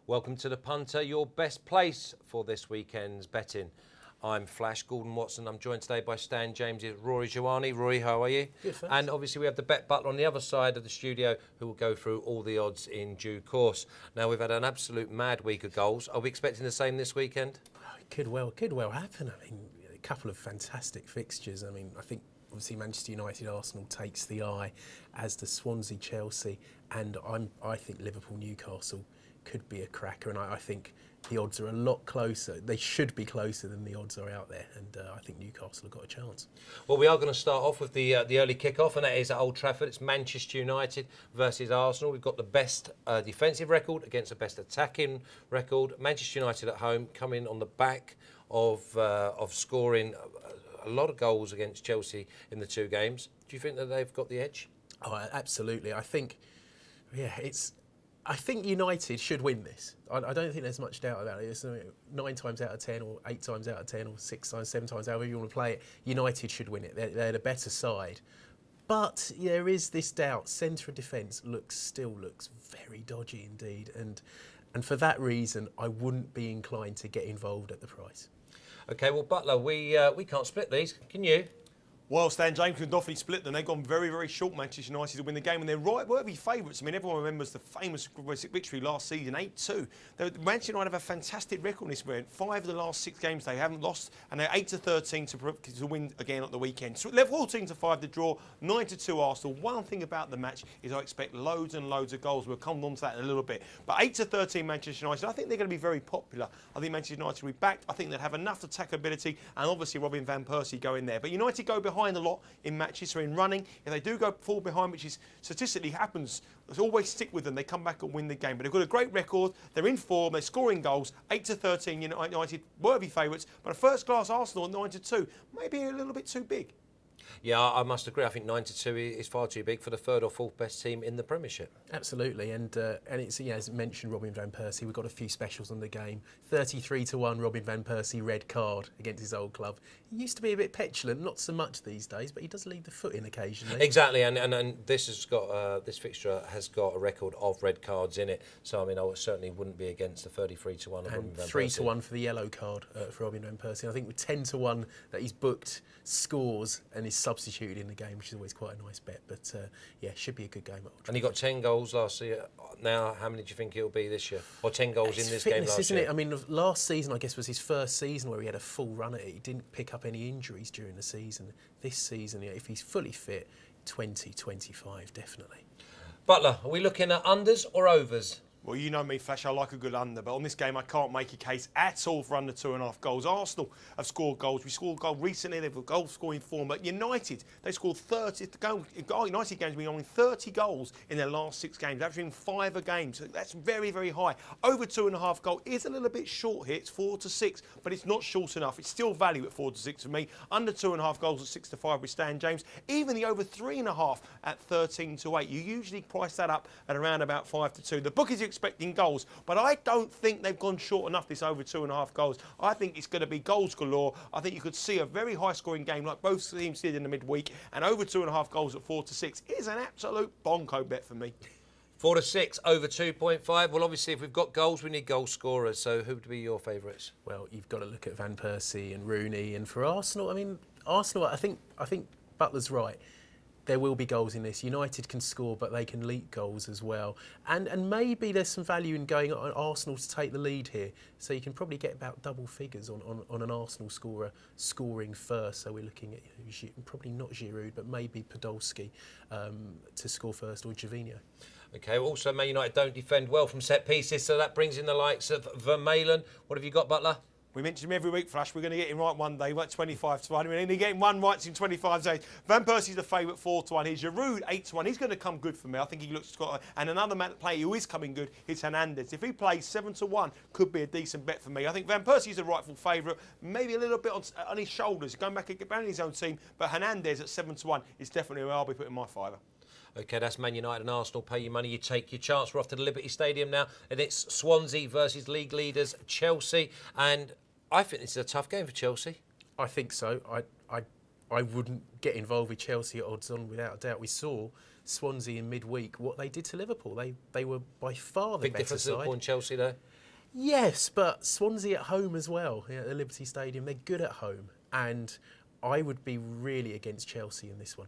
Welcome to the Punter, your best place for this weekend's betting. I'm Flash Gordon Watson. I'm joined today by Stan James, Rory Jiwani. Rory, how are you? Good, thanks. And obviously we have the Bet Butler on the other side of the studio who will go through all the odds in due course. Now, we've had an absolute mad week of goals. Are we expecting the same this weekend? It could well happen. I mean, a couple of fantastic fixtures. I mean, I think obviously Manchester United, Arsenal takes the eye, as does Swansea, Chelsea, and I think Liverpool, Newcastle could be a cracker, and I think the odds are a lot closer. They should be closer than the odds are out there, and I think Newcastle have got a chance. Well, we are going to start off with the early kick-off, and that is at Old Trafford. It's Manchester United versus Arsenal. We've got the best defensive record against the best attacking record. Manchester United at home, coming on the back of scoring a lot of goals against Chelsea in the two games. Do you think that they've got the edge? Oh, absolutely. I think United should win this. I don't think there's much doubt about it. It's 9 times out of 10 or 8 times out of 10 or 6 times, 7 times, however you want to play it, United should win it. They're the better side. But there is this doubt. Centre of defence still looks very dodgy indeed. And for that reason, I wouldn't be inclined to get involved at the price. OK, well, Butler, we can't split these. Can you? Well, Stan James can definitely split them. They've gone very, very short, Manchester United, to win the game, and they're right worthy favourites. I mean, everyone remembers the famous victory last season, 8-2. Manchester United have a fantastic record in this round. 5 of the last 6 games they haven't lost, and they're 8-13 to win again at the weekend. So 14-5 to draw, 9-2 Arsenal. One thing about the match is I expect loads and loads of goals. We'll come on to that in a little bit. But 8-13 Manchester United, I think they're going to be very popular. I think Manchester United will be backed. I think they'll have enough attack ability, and obviously Robin van Persie go in there. But United go behind a lot in matches, so in running, if they do fall behind, which is statistically happens, always stick with them. They come back and win the game. But they've got a great record. They're in form. They're scoring goals. 8-13 United, worthy favourites. But a first-class Arsenal at 9-2, maybe a little bit too big. Yeah, I must agree. I think 9-2 is far too big for the third or fourth best team in the Premiership. Absolutely, and it's, as mentioned, Robin van Persie. We've got a few specials on the game. 33-1 Robin van Persie red card against his old club. He used to be a bit petulant, not so much these days, but he does leave the foot in occasionally. Exactly, and this has got this fixture has got a record of red cards in it. So I mean, I certainly wouldn't be against the 33-1 of Robin van Persie. 3-1 for the yellow card for Robin van Persie. I think with 10-1 that he's booked scores and is substituted in the game, which is always quite a nice bet. But yeah, should be a good game. And he got 10 goals last year. Now, how many do you think it'll be this year? Or 10 goals in this game last isn't year? It? I mean, last season, I guess, was his first season where he had a full run at it. He didn't pick up any injuries during the season. This season, if he's fully fit, 20, 25, definitely. Butler, are we looking at unders or overs? Well, you know me, Flash, I like a good under, but on this game I can't make a case at all for under 2.5 goals. Arsenal have scored goals. We scored a goal recently, they've got goal scoring form, but United, they scored 30, United games been on 30 goals in their last 6 games, averaging 5 a game, so that's very, very high. Over 2.5 goal is a little bit short here, it's 4-6, but it's not short enough. It's still value at 4-6 for me. Under 2.5 goals at 6-5 with Stan James. Even the over 3.5 at 13-8. You usually price that up at around about 5-2. The bookies are expecting goals, but I don't think they've gone short enough this over 2.5 goals. I think it's going to be goals galore. I think you could see a very high scoring game like both teams did in the midweek, and over 2.5 goals at 4-6 is an absolute bonko bet for me. 4-6 over 2.5. Well, obviously, if we've got goals, we need goal scorers. So, who would be your favourites? Well, you've got to look at Van Persie and Rooney, and for Arsenal, I mean, Arsenal. I think Butler's right. There will be goals in this. United can score, but they can leak goals as well. And maybe there's some value in going on Arsenal to take the lead here. So you can probably get about double figures on an Arsenal scorer scoring first. So we're looking at probably not Giroud, but maybe Podolski to score first, or Jiwani. OK, also Man United don't defend well from set pieces, so that brings in the likes of Vermaelen. What have you got, Butler? We mention him every week, Flash. We're going to get him right one day. We're at 25-1. We're only getting one right in 25 days. Van Persie's the favourite 4-1. He's Giroud 8-1. He's going to come good for me. I think he looks got. And another player who is coming good is Hernandez. If he plays 7-1, could be a decent bet for me. I think Van Persie's the rightful favourite. Maybe a little bit on his shoulders, going back and his own team. But Hernandez at 7-1 is definitely where I'll be putting my fiver. OK, that's Man United and Arsenal. Pay your money, you take your chance. We're off to the Liberty Stadium now, and it's Swansea versus league leaders Chelsea. And I think this is a tough game for Chelsea. I think so. I wouldn't get involved with Chelsea at odds on without a doubt. We saw Swansea in midweek what they did to Liverpool. They were by far the big better difference side. Liverpool and Chelsea there. Yes, but Swansea at home as well, at the Liberty Stadium. They're good at home. And I would be really against Chelsea in this one.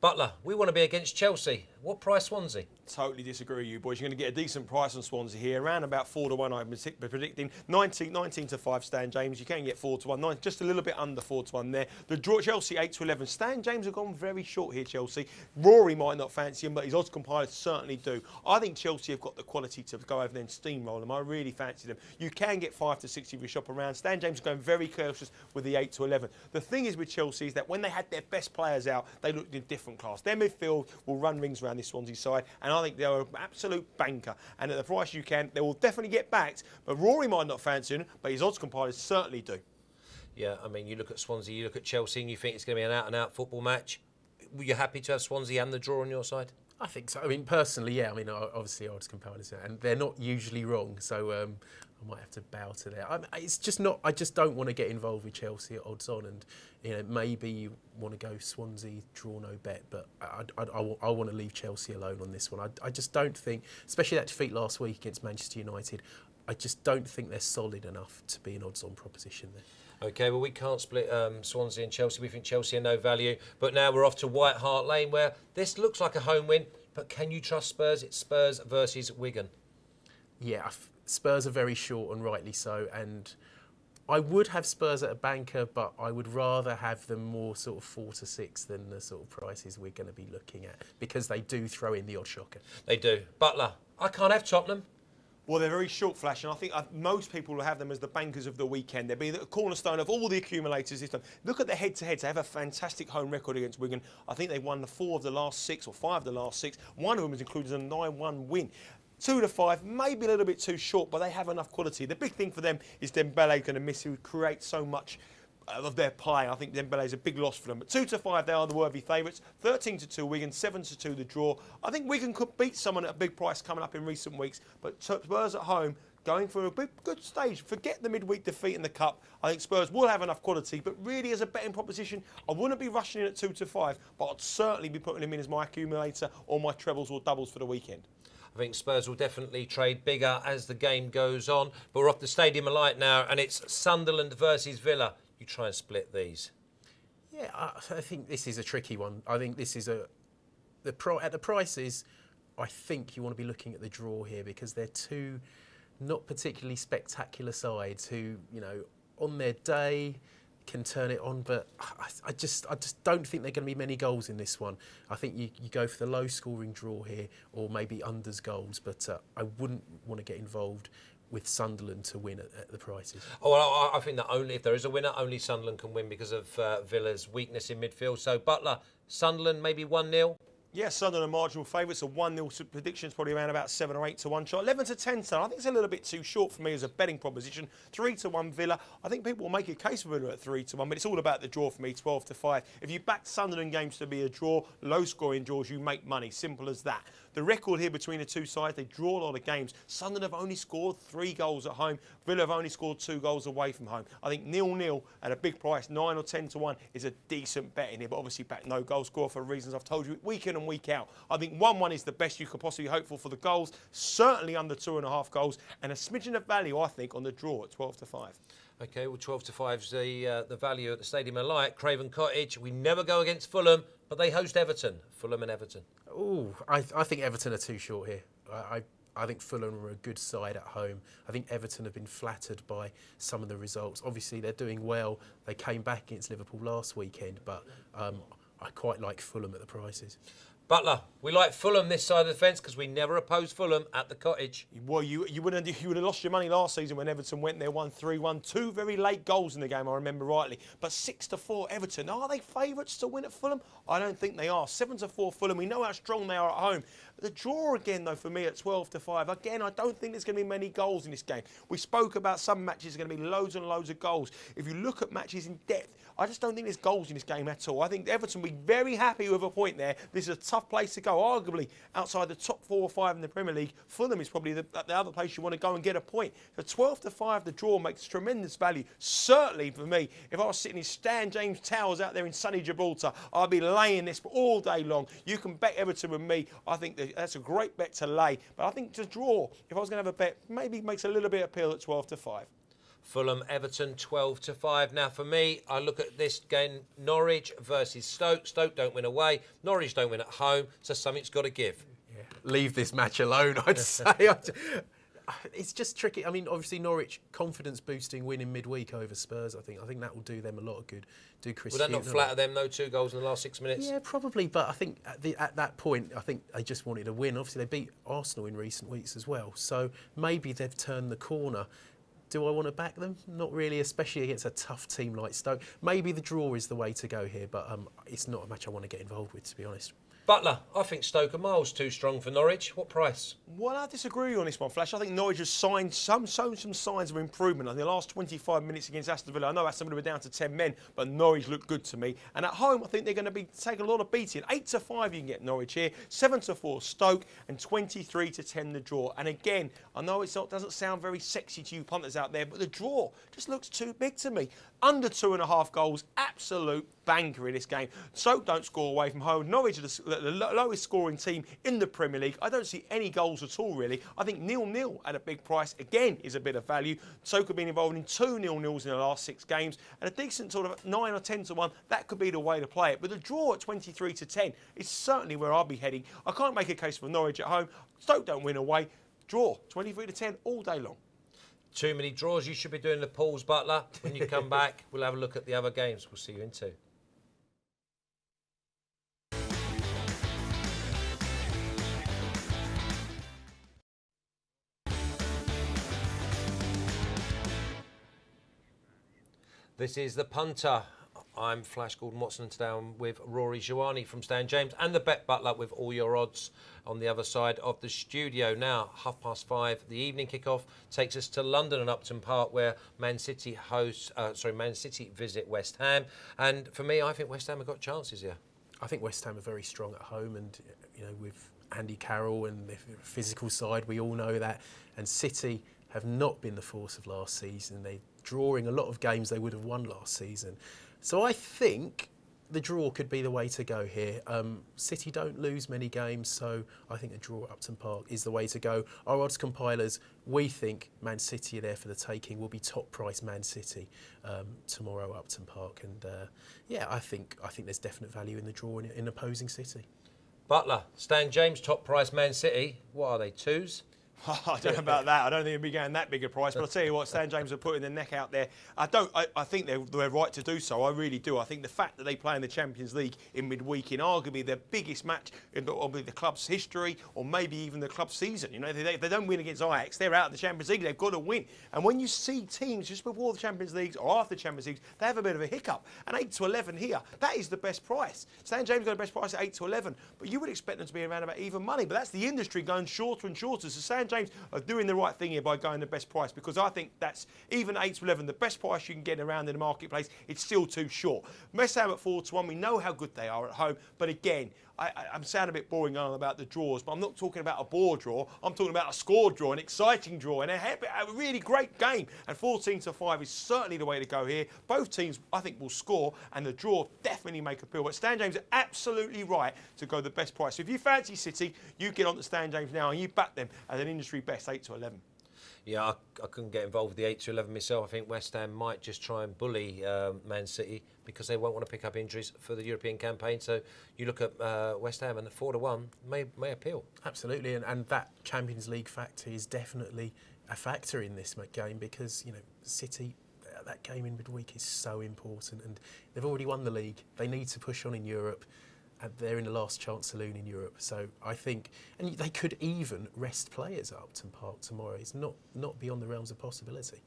Butler, we want to be against Chelsea. What price Swansea? Totally disagree with you, boys. You're going to get a decent price on Swansea here, around about 4-1. I'm predicting 19 to 5. Stan James, you can get 4-1, just a little bit under 4-1 there. The draw, Chelsea 8-11. Stan James have gone very short here. Chelsea. Rory might not fancy him, but his odds compilers certainly do. I think Chelsea have got the quality to go over there and steamroll them. I really fancy them. You can get 5 to 6 if you shop around. Stan James is going very cautious with the 8-11. The thing is with Chelsea is that when they had their best players out, they looked in different class. Their midfield will run rings around this Swansea side, and I think they're an absolute banker. And at the price you can, they will definitely get backed. But Rory might not fancy him, but his odds compilers certainly do. Yeah, I mean, you look at Swansea, you look at Chelsea, and you think it's going to be an out-and-out football match. Were you happy to have Swansea and the draw on your side? I think so. I mean, personally, yeah. I mean, obviously, odds compilers, and they're not usually wrong. So I might have to bow to that. It's just not. I just don't want to get involved with Chelsea at odds on, and maybe you want to go Swansea draw no bet, but I want to leave Chelsea alone on this one. I just don't think, especially that defeat last week against Manchester United, I just don't think they're solid enough to be an odds-on proposition there. OK, well, we can't split Swansea and Chelsea. We think Chelsea are no value. But now we're off to White Hart Lane, where this looks like a home win. But can you trust Spurs? It's Spurs versus Wigan. Yeah, Spurs are very short, and rightly so. And I would have Spurs at a banker, but I would rather have them more sort of 4 to 6 than the sort of prices we're going to be looking at, because they do throw in the odd shocker. They do. Butler, I can't have Tottenham. Well, they're very short flash, and I think most people will have them as the bankers of the weekend. They'll be the cornerstone of all the accumulators this time. Look at the head-to-heads. They have a fantastic home record against Wigan. I think they've won 4 of the last 6 or 5 of the last 6. One of them is included a 9-1 win. 2 to 5, maybe a little bit too short, but they have enough quality. The big thing for them is Dembele going to miss, who creates so much of their play. I think Dembele is a big loss for them. But 2 to 5, they are the worthy favourites. 13 to 2 Wigan, 7 to 2 the draw. I think Wigan could beat someone at a big price coming up in recent weeks. But Spurs at home, going for a good stage. Forget the midweek defeat in the Cup. I think Spurs will have enough quality, but really as a betting proposition, I wouldn't be rushing in at 2 to 5, but I'd certainly be putting them in as my accumulator or my trebles or doubles for the weekend. I think Spurs will definitely trade bigger as the game goes on. But we're off the Stadium of Light now, and it's Sunderland versus Villa. You try and split these. Yeah, I think this is a tricky one. I think this is at the prices, I think you want to be looking at the draw here, because they're two not particularly spectacular sides who, on their day can turn it on, but I just don't think there are going to be many goals in this one. I think you go for the low scoring draw here, or maybe unders goals, but I wouldn't want to get involved with Sunderland to win at the prices. Oh, well, I think that only if there is a winner, only Sunderland can win because of Villa's weakness in midfield. So Butler, Sunderland maybe 1-0. Yeah, Sunderland are marginal favourites. A 1-0 prediction is probably around about 7 or 8 to 1 shot. 11 to 10, so I think it's a little bit too short for me as a betting proposition. 3 to 1 Villa. I think people will make a case for Villa at 3 to 1, but it's all about the draw for me, 12 to 5. If you back Sunderland games to be a draw, low scoring draws, you make money. Simple as that. The record here between the two sides, they draw a lot of games. Sunderland have only scored 3 goals at home. Villa have only scored 2 goals away from home. I think 0-0 at a big price, 9 or 10 to 1, is a decent bet in here, but obviously back no goal score for reasons I've told you week in and week out. I think 1-1 is the best you could possibly hope for the goals, certainly under 2.5 goals, and a smidgen of value, I think, on the draw at 12 to 5. OK, well, 12 to 5 is the value at the Stadium of Light. Craven Cottage, we never go against Fulham, but they host Everton. Fulham and Everton. Oh, I think Everton are too short here. I think Fulham are a good side at home. I think Everton have been flattered by some of the results. Obviously, they're doing well. They came back against Liverpool last weekend, but I quite like Fulham at the prices. Butler, we like Fulham this side of the fence because we never oppose Fulham at the Cottage. Well, you would have lost your money last season when Everton went there, won 3-1. 2 very late goals in the game, I remember rightly. But 6 to 4 Everton. Are they favourites to win at Fulham? I don't think they are. 7 to 4 Fulham. We know how strong they are at home. The draw again, though, for me at 12 to 5. Again, I don't think there's going to be many goals in this game. We spoke about some matches are going to be loads and loads of goals. If you look at matches in depth, I just don't think there's goals in this game at all. I think Everton will be very happy with a point there. This is a tough place to go, arguably outside the top 4 or 5 in the Premier League. Fulham is probably the other place you want to go and get a point. So 12-5, the draw makes tremendous value. Certainly for me, if I was sitting in Stan James Towers out there in sunny Gibraltar, I'd be laying this all day long. You can bet Everton with me. I think that's a great bet to lay. But I think to draw, if I was going to have a bet, maybe makes a little bit of appeal at 12-5. Fulham, Everton, 12-5. Now, for me, I look at this game, Norwich versus Stoke. Stoke don't win away. Norwich don't win at home. So something's got to give. Yeah. Leave this match alone, I'd say. It's just tricky. I mean, obviously, Norwich, confidence-boosting win in midweek over Spurs, I think that will do them a lot of good. Do Chris Would that not flatter them, though, 2 goals in the last 6 minutes? Yeah, probably. But I think at that point, I think they just wanted a win. Obviously, they beat Arsenal in recent weeks as well. So maybe they've turned the corner. Do I want to back them? Not really, especially against a tough team like Stoke. Maybe the draw is the way to go here, but it's not a match I want to get involved with, to be honest. Butler, I think Stoke are miles too strong for Norwich. What price? Well, I disagree on this one, Flash. I think Norwich has shown some signs of improvement in the last 25 minutes against Aston Villa. I know Aston Villa were down to 10 men, but Norwich looked good to me. And at home, I think they're going to be taking a lot of beating. 8-5 you can get Norwich here, 7-4 Stoke, and 23-10 the draw. And again, I know it doesn't sound very sexy to you punters out there, but the draw just looks too big to me. Under 2.5 goals, absolute banker in this game. Stoke don't score away from home. Norwich are the lowest scoring team in the Premier League. I don't see any goals at all, really. I think 0-0 at a big price, again, is a bit of value. Stoke have been involved in 2 0-0s in the last 6 games, and a decent sort of 9 or 10-1, that could be the way to play it. But the draw at 23-10 is certainly where I'll be heading. I can't make a case for Norwich at home. Stoke don't win away. Draw, 23-10 all day long. Too many draws. You should be doing the pools, Butler. When you come back, we'll have a look at the other games. We'll see you in 2. This is the Punter. I'm Flash Gordon-Watson, and today I'm with Rory Jiwani from Stan James and the Bet Butler with all your odds on the other side of the studio. Now, 5:30, the evening kickoff takes us to London and Upton Park, where Man City visit West Ham. And for me, I think West Ham have got chances here. I think West Ham are very strong at home, and with Andy Carroll and the physical side, we all know that. And City have not been the force of last season. They're drawing a lot of games they would have won last season. So I think the draw could be the way to go here. City don't lose many games, so I think a draw at Upton Park is the way to go. Our odds compilers, we think Man City are there for the taking. Will be top price Man City tomorrow at Upton Park, and I think there's definite value in the draw in opposing City. Butler, Stan James, top price Man City. What are they, 2s? I don't know about that. I don't think it'll be going that big a price. But I'll tell you what, Stan James are putting their neck out there. I think they're right to do so. I really do. I think the fact that they play in the Champions League in midweek, in arguably their biggest match in the club's history, or maybe even the club's season. They don't win against Ajax. They're out of the Champions League. They've got to win. And when you see teams just before the Champions Leagues or after the Champions Leagues, they have a bit of a hiccup. And 8-11 here, that is the best price. Stan James got the best price at 8-11, but you would expect them to be around about even money. But that's the industry going shorter and shorter. So Stan James are doing the right thing here by going the best price, because I think that's even 8-11, the best price you can get around in the marketplace. It's still too short. West Ham at 4-1, we know how good they are at home, but again, I'm sounding a bit boring on about the draws, but I'm not talking about a bore draw. I'm talking about a score draw, an exciting draw, and a really great game. And 14-5 is certainly the way to go here. Both teams, I think, will score, and the draw definitely make appeal. But Stan James are absolutely right to go the best price. So if you fancy City, you get on to Stan James now, and you back them as an industry best 8-11. Yeah, I couldn't get involved with the 8-11 myself. I think West Ham might just try and bully Man City because they won't want to pick up injuries for the European campaign. So you look at West Ham, and the 4-1 may appeal. Absolutely, and that Champions League factor is definitely a factor in this game, because City, that game in midweek is so important, and they've already won the league. They need to push on in Europe. And they're in the last chance saloon in Europe. So I think, and they could even rest players at Upton Park tomorrow. It's not beyond the realms of possibility.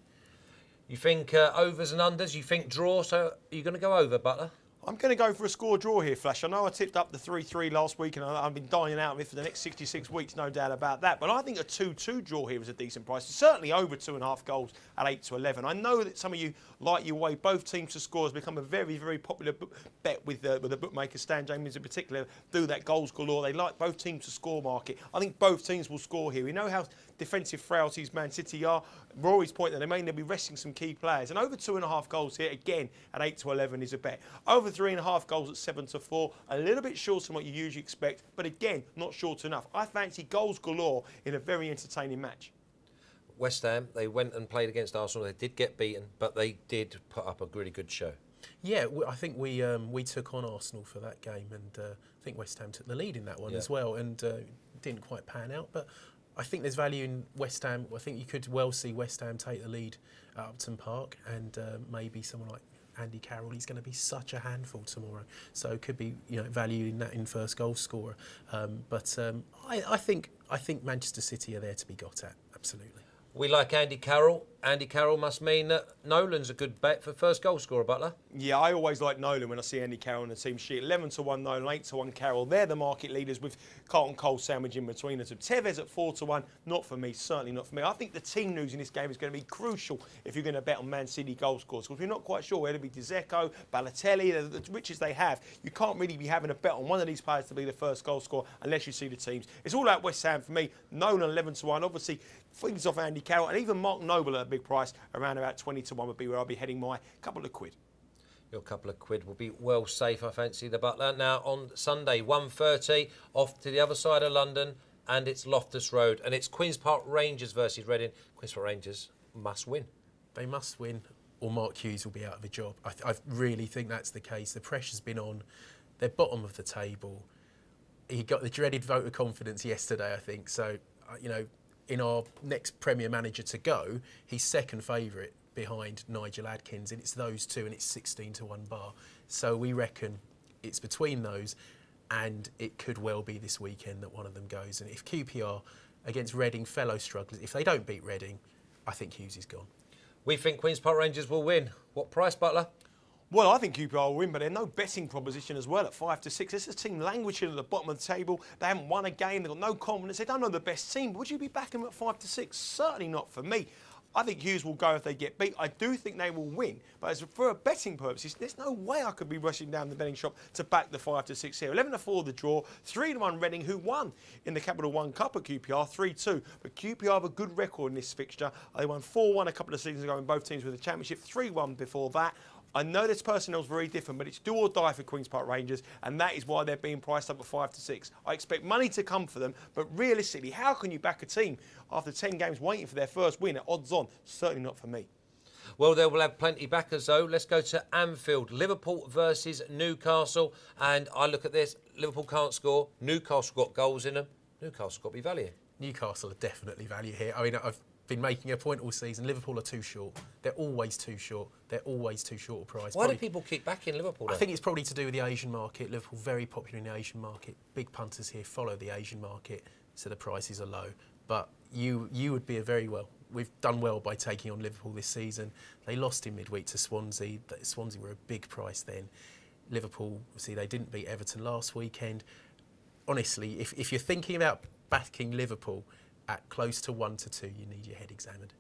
You think overs and unders? You think draw? So are you going to go over, Butler? I'm going to go for a score draw here, Flash. I know I tipped up the 3-3 last week, and I've been dying out of it for the next 66 weeks, no doubt about that. But I think a 2-2 draw here is a decent price. Certainly over 2.5 goals at 8 to 11. I know that some of you like your way. Both teams to score has become a very, very popular bet with the bookmakers. Stan James in particular do that goals galore. They like both teams to score market. I think both teams will score here. We know how defensive frailties Man City are. Rory's point that they may be resting some key players. And over 2.5 goals here, again, at 8 to 11 is a bet. Over 3.5 goals at 7 to 4, a little bit short than what you usually expect, but again, not short enough. I fancy goals galore in a very entertaining match. West Ham, they went and played against Arsenal. They did get beaten, but they did put up a really good show. Yeah, I think we took on Arsenal for that game, and I think West Ham took the lead in that one as well, and didn't quite pan out, but I think there's value in West Ham. I think you could well see West Ham take the lead at Upton Park, and maybe someone like Andy Carroll. He's going to be such a handful tomorrow, so it could be value in that in first goal scorer. But I think Manchester City are there to be got at. Absolutely. We like Andy Carroll. Andy Carroll must mean that Nolan's a good bet for first goal scorer, Butler. Yeah, I always like Nolan when I see Andy Carroll on the team sheet. 11 to 1 Nolan, 8 to 1 Carroll. They're the market leaders with Carlton Cole sandwich in between the two. Tevez at 4 to 1, not for me, certainly not for me. I think the team news in this game is going to be crucial if you're going to bet on Man City goal scorers, because we're not quite sure whether it be Dzeko, Balotelli, the riches they have. You can't really be having a bet on one of these players to be the first goal scorer unless you see the teams. It's all out West Ham for me. Nolan 11 to 1, obviously things off Andy Carroll, and even Mark Noble at a big price around about 20 to 1 would be where I'll be heading my couple of quid. Your couple of quid will be well safe, I fancy, the Butler. Now, on Sunday, 1:30, off to the other side of London, and it's Loftus Road, and it's Queen's Park Rangers versus Reading. Queen's Park Rangers must win. They must win, or Mark Hughes will be out of a job. I really think that's the case. The pressure's been on. They're bottom of the table. He got the dreaded vote of confidence yesterday, I think. So, in our next Premier manager to go, he's second favourite behind Nigel Adkins, and it's those two, and it's 16 to 1 bar. So we reckon it's between those, and it could well be this weekend that one of them goes. And if QPR against Reading, fellow strugglers, if they don't beat Reading, I think Hughes is gone. We think Queen's Park Rangers will win. What price, Butler? Well, I think QPR will win, but there's no betting proposition as well at 5 to 6. This is a team languishing at the bottom of the table. They haven't won a game. They've got no confidence. They don't know the best team. But would you be backing them at 5 to 6? Certainly not for me. I think Hughes will go if they get beat. I do think they will win. But as for betting purposes, there's no way I could be rushing down the betting shop to back the 5 to 6 here. 11 to 4 the draw. 3 to 1 Reading, who won in the Capital One Cup at QPR, 3-2. But QPR have a good record in this fixture. They won 4-1 a couple of seasons ago in both teams with the Championship, 3-1 before that. I know this personnel's very different, but it's do or die for Queen's Park Rangers, and that is why they're being priced up at 5 to 6. I expect money to come for them, but realistically, how can you back a team after 10 games waiting for their first win at odds on? Certainly not for me. Well, they will have plenty backers, though. Let's go to Anfield. Liverpool versus Newcastle. And I look at this. Liverpool can't score. Newcastle got goals in them. Newcastle got to be value. Newcastle are definitely value here. I mean, I've been making a point all season. Liverpool are too short. They're always too short. They're always too short a price. Why do people keep backing Liverpool, though? I think it's probably to do with the Asian market. Liverpool very popular in the Asian market. Big punters here follow the Asian market, so the prices are low. But you would be we've done well by taking on Liverpool this season. They lost in midweek to Swansea. Swansea were a big price then. Liverpool, see, they didn't beat Everton last weekend. Honestly, if you're thinking about backing Liverpool at close to 1 to 2, you need your head examined.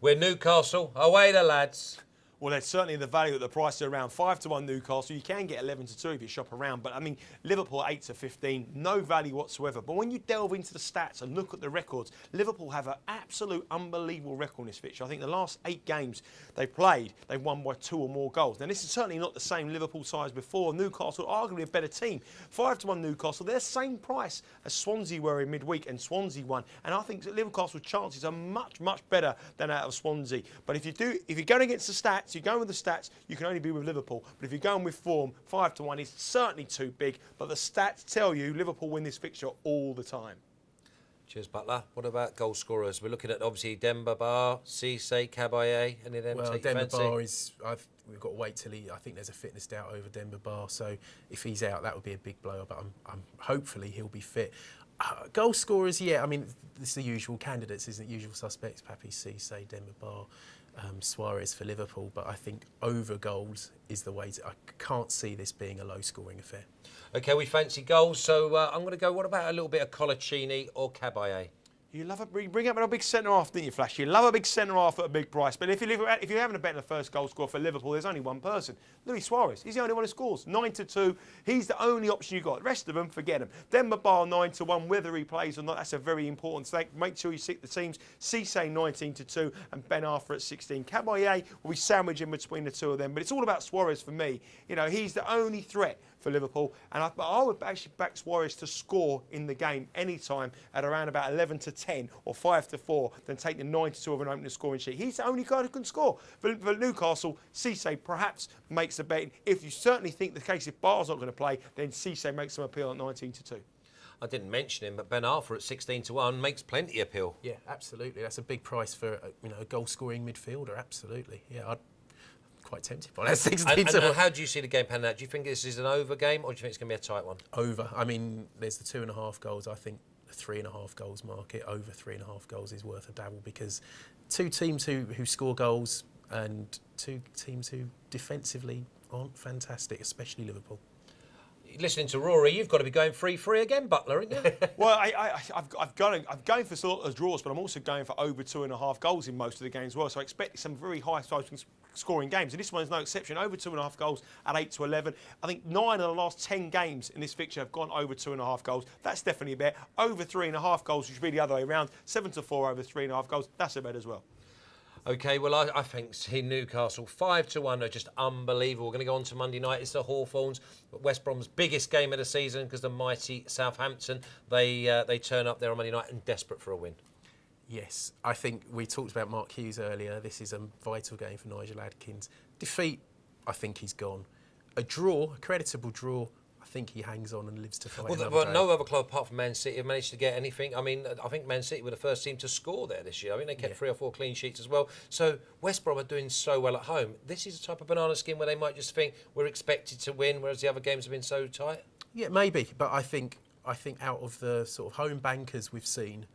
We're Newcastle. Away the lads. Well, there's certainly the value at the price of around 5 to 1 Newcastle. You can get 11 to 2 if you shop around. But, I mean, Liverpool 8 to 15, no value whatsoever. But when you delve into the stats and look at the records, Liverpool have an absolute unbelievable record in this fixture. I think the last 8 games they played, they've won by 2 or more goals. Now, this is certainly not the same Liverpool size before. Newcastle, arguably a better team. 5 to 1 Newcastle, they're the same price as Swansea were in midweek, and Swansea won. And I think that Liverpools' chances are much, much better than out of Swansea. But if you're going against the stats, you're going with the stats, you can only be with Liverpool. But if you're going with form, 5 to 1 is certainly too big. But the stats tell you Liverpool win this fixture all the time. Cheers, Butler. What about goal scorers? We're looking at, obviously, Demba Ba, Cisse, Caballé. Any of them take your Demba fancy? Ba we've got to wait till I think there's a fitness doubt over Demba Ba. So if he's out, that would be a big blow. But I'm hopefully he'll be fit. Goal scorers, yeah. I mean, it's the usual candidates, isn't it? Usual suspects: Papi, Cisse, Demba Ba. Suarez for Liverpool, but I think over goals is the way I can't see this being a low-scoring affair. OK, we fancy goals, so I'm going to go, what about a little bit of Colaccini or Caballé? You love a bring up a big centre half, didn't you, Flash? You love a big centre half at a big price. But if you're having a bet on the first goal scorer for Liverpool, there's only one person, Luis Suarez. He's the only one who scores 9-2. He's the only option you got. The rest of them, forget them. Denver Bar 9-1. Whether he plays or not, that's a very important thing. Make sure you stick the teams. Cisse 19-2 and Ben Arthur at 16. Caballé will be sandwiched in between the two of them. But it's all about Suarez for me. You know, he's the only threat for Liverpool, and I would actually back Suarez to score in the game anytime at around about 11-10 or 5-4, then take the 9-2 of an opening scoring sheet. He's the only guy who can score. For Newcastle, Cisse perhaps makes the bet. If you certainly think the case if Barr's not going to play, then Cisse makes some appeal at 19-2. I didn't mention him, but Ben Arthur at 16-1 makes plenty appeal. Yeah, absolutely. That's a big price for a goal-scoring midfielder. Absolutely. Yeah, I'd quite tempted by that 16 to 1. And how do you see the game panning out? Do you think this is an over game, or do you think it's going to be a tight one? Over. I mean, there's the 2.5 goals. I think the 3.5 goals market, over 3.5 goals is worth a dabble, because two teams who score goals and two teams who defensively aren't fantastic, especially Liverpool. Listening to Rory, you've got to be going 3-3 again, Butler, haven't you? Well, I'm going for sort of draws, but I'm also going for over 2.5 goals in most of the games as well. So I expect some very high scoring games, and this one's no exception. Over 2.5 goals at 8-11. I think 9 of the last 10 games in this fixture have gone over 2.5 goals. That's definitely a bet. Over 3.5 goals, which would be the other way around. 7-4 over 3.5 goals. That's a bet as well. OK, well, I think Newcastle 5-1 are just unbelievable. We're going to go on to Monday night. It's the Hawthorns, West Brom's biggest game of the season, because the mighty Southampton, they turn up there on Monday night and desperate for a win. Yes, I think we talked about Mark Hughes earlier. This is a vital game for Nigel Adkins. Defeat, I think he's gone. A draw, a creditable draw, I think he hangs on and lives to fight another day. No other club apart from Man City have managed to get anything. I mean, I think Man City were the first team to score there this year. I mean, they kept 3 or 4 clean sheets as well. So West Brom are doing so well at home. This is a type of banana skin where they might just think we're expected to win, whereas the other games have been so tight. Yeah, maybe, but I think out of the sort of home bankers we've seen,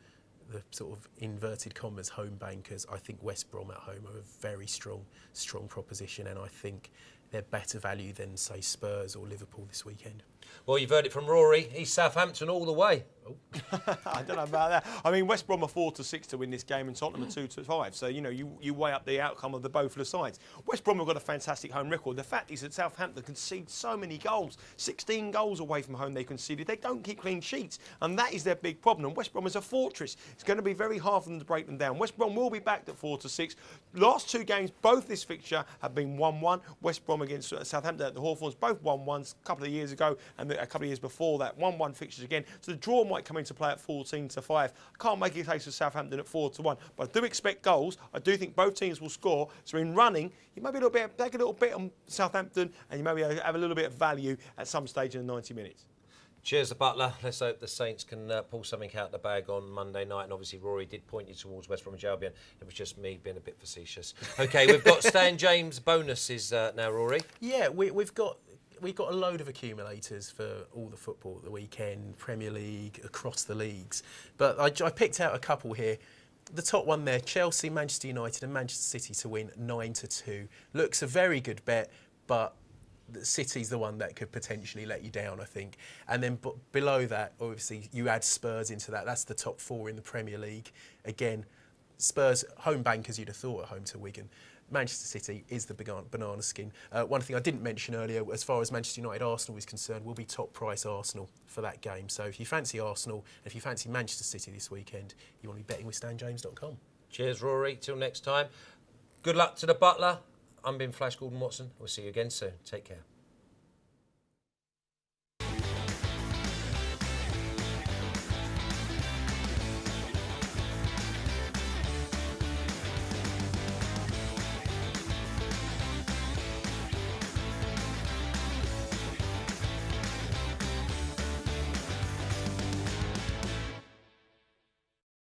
the sort of inverted commas home bankers, I think West Brom at home are a very strong proposition, and I think they're better value than, say, Spurs or Liverpool this weekend. Well, you've heard it from Rory. He's Southampton all the way. Oh. I don't know about that. I mean, West Brom are 4-6 to win this game, and Tottenham are 2-5. So, you know, you weigh up the outcome of both of the sides. West Brom have got a fantastic home record. The fact is that Southampton concede so many goals. 16 goals away from home they conceded. They don't keep clean sheets, and that is their big problem. And West Brom is a fortress. It's going to be very hard for them to break them down. West Brom will be backed at 4-6. Last 2 games, both this fixture, have been 1-1. West Brom against Southampton at the Hawthorns, both 1-1s a couple of years ago, and a couple of years before that, 1-1 fixtures again. So the draw might come into play at 14-5. I can't make a case for Southampton at 4-1, but I do expect goals. I do think both teams will score. So in running, you maybe take a little bit on Southampton, and you maybe have a little bit of value at some stage in the 90 minutes. Cheers, the Butler. Let's hope the Saints can pull something out of the bag on Monday night. And obviously, Rory did point you towards West Bromwich Albion. It was just me being a bit facetious. OK, we've got Stan James bonuses now, Rory. Yeah, we've got a load of accumulators for all the football at the weekend, Premier League, across the leagues. But I picked out a couple here. The top one there, Chelsea, Manchester United and Manchester City to win 9-2. Looks a very good bet, but City's the one that could potentially let you down, I think. And then below that, obviously, you add Spurs into that. That's the top 4 in the Premier League. Again, Spurs, home bankers you'd have thought, at home to Wigan. Manchester City is the banana skin. One thing I didn't mention earlier, as far as Manchester United Arsenal is concerned, will be top price Arsenal for that game. So if you fancy Arsenal, and if you fancy Manchester City this weekend, you want to be betting with StanJames.com. Cheers, Rory. Till next time. Good luck to the Butler. I'm been Flash Gordon Watson. We'll see you again soon. Take care.